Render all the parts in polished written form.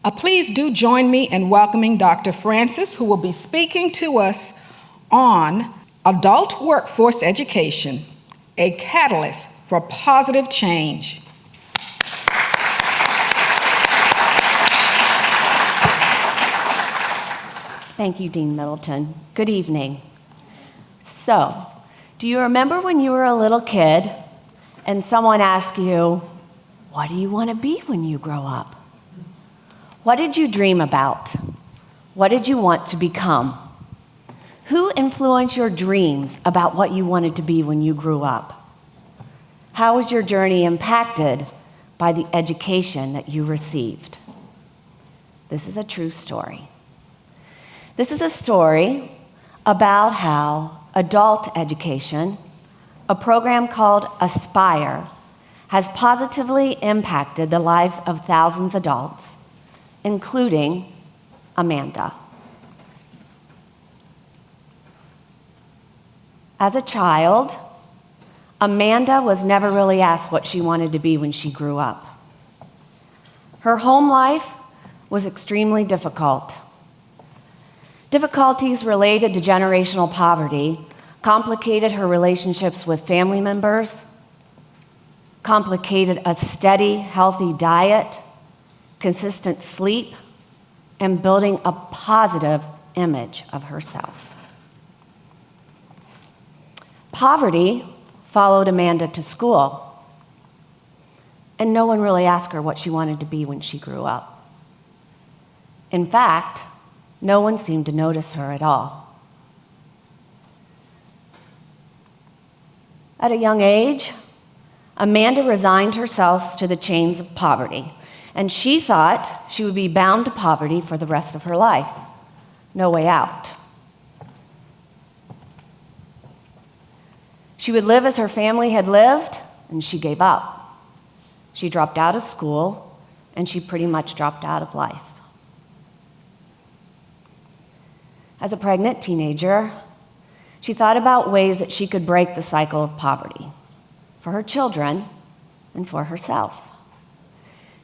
Please do join me in welcoming Dr. Francis, who will be speaking to us on adult workforce education, a catalyst for positive change. Thank you, Dean Middleton. Good evening. So, do you remember when you were a little kid and someone asked you, what do you want to be when you grow up? What did you dream about? What did you want to become? Who influenced your dreams about what you wanted to be when you grew up? How was your journey impacted by the education that you received? This is a true story. This is a story about how adult education, a program called Aspire, has positively impacted the lives of thousands of adults, including Amanda. As a child, Amanda was never really asked what she wanted to be when she grew up. Her home life was extremely difficult. Difficulties related to generational poverty complicated her relationships with family members, complicated a steady, healthy diet, consistent sleep, and building a positive image of herself. Poverty followed Amanda to school, and no one really asked her what she wanted to be when she grew up. In fact, no one seemed to notice her at all. At a young age, Amanda resigned herself to the chains of poverty, and she thought she would be bound to poverty for the rest of her life. No way out. She would live as her family had lived, and she gave up. She dropped out of school, and she pretty much dropped out of life. As a pregnant teenager, she thought about ways that she could break the cycle of poverty for her children and for herself.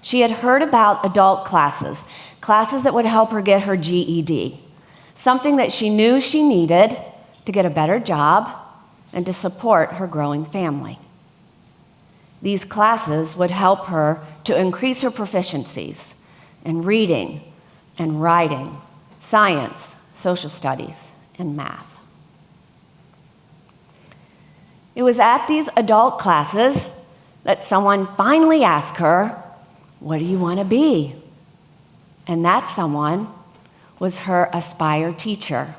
She had heard about adult classes that would help her get her GED, something that she knew she needed to get a better job and to support her growing family. These classes would help her to increase her proficiencies in reading and writing, science, social studies, and math. It was at these adult classes that someone finally asked her, "What do you want to be?" And that someone was her Aspire teacher.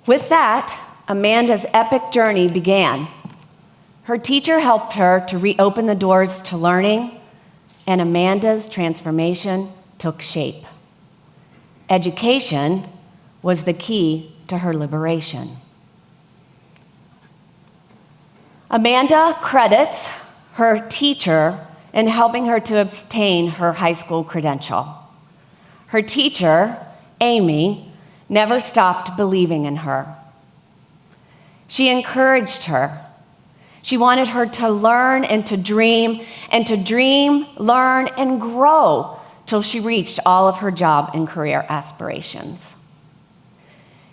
With that, Amanda's epic journey began. Her teacher helped her to reopen the doors to learning, and Amanda's transformation took shape. Education was the key to her liberation. Amanda credits her teacher in helping her to obtain her high school credential. Her teacher, Amy, never stopped believing in her. She encouraged her. She wanted her to learn and to dream, learn, and grow till she reached all of her job and career aspirations.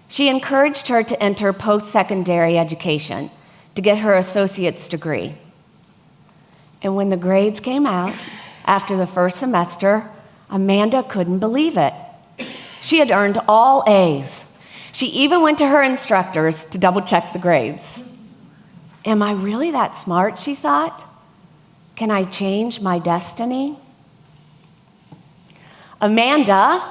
She encouraged her to enter post-secondary education to get her associate's degree. And when the grades came out after the first semester, Amanda couldn't believe it. She had earned all A's. She even went to her instructors to double-check the grades. Am I really that smart, she thought? Can I change my destiny? Amanda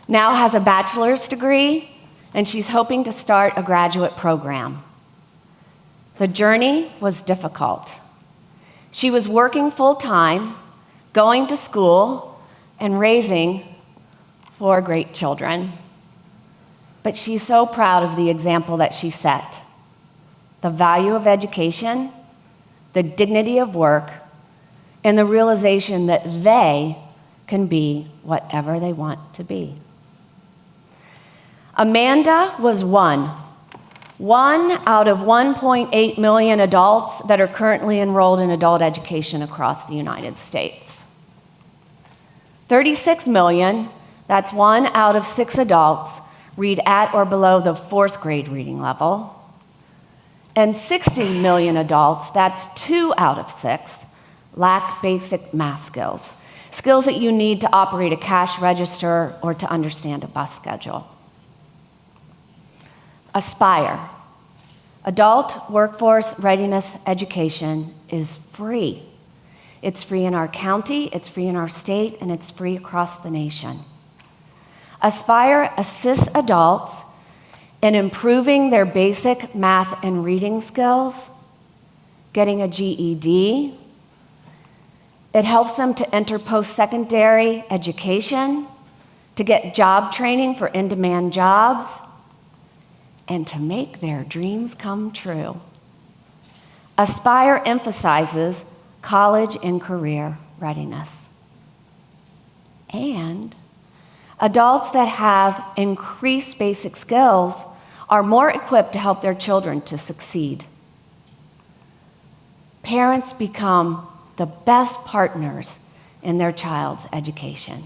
now has a bachelor's degree, and she's hoping to start a graduate program. The journey was difficult. She was working full-time, going to school, and raising 4 great children. But she's so proud of the example that she set. The value of education, the dignity of work, and the realization that they can be whatever they want to be. Amanda was one 1 out of 1.8 million adults that are currently enrolled in adult education across the United States. 36 million, that's 1 out of 6 adults, read at or below the 4th grade reading level. And 60 million adults, that's 2 out of 6, lack basic math skills, skills that you need to operate a cash register or to understand a bus schedule. Aspire. Adult Workforce Readiness Education is free. It's free in our county, it's free in our state, and it's free across the nation. Aspire assists adults in improving their basic math and reading skills, getting a GED. It helps them to enter post-secondary education, to get job training for in-demand jobs, and to make their dreams come true. Aspire emphasizes college and career readiness. And adults that have increased basic skills are more equipped to help their children to succeed. Parents become the best partners in their child's education.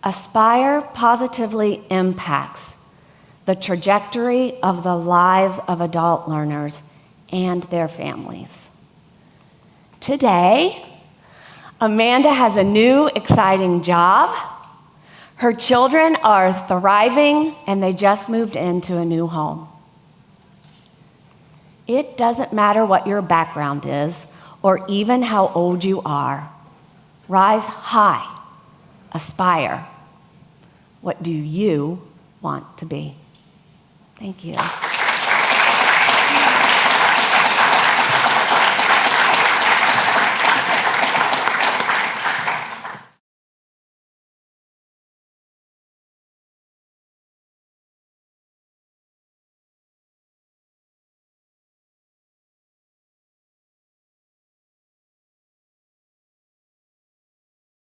Aspire positively impacts the trajectory of the lives of adult learners and their families. Today, Amanda has a new, exciting job. Her children are thriving, and they just moved into a new home. It doesn't matter what your background is, or even how old you are. Rise high. Aspire. What do you want to be? Thank you.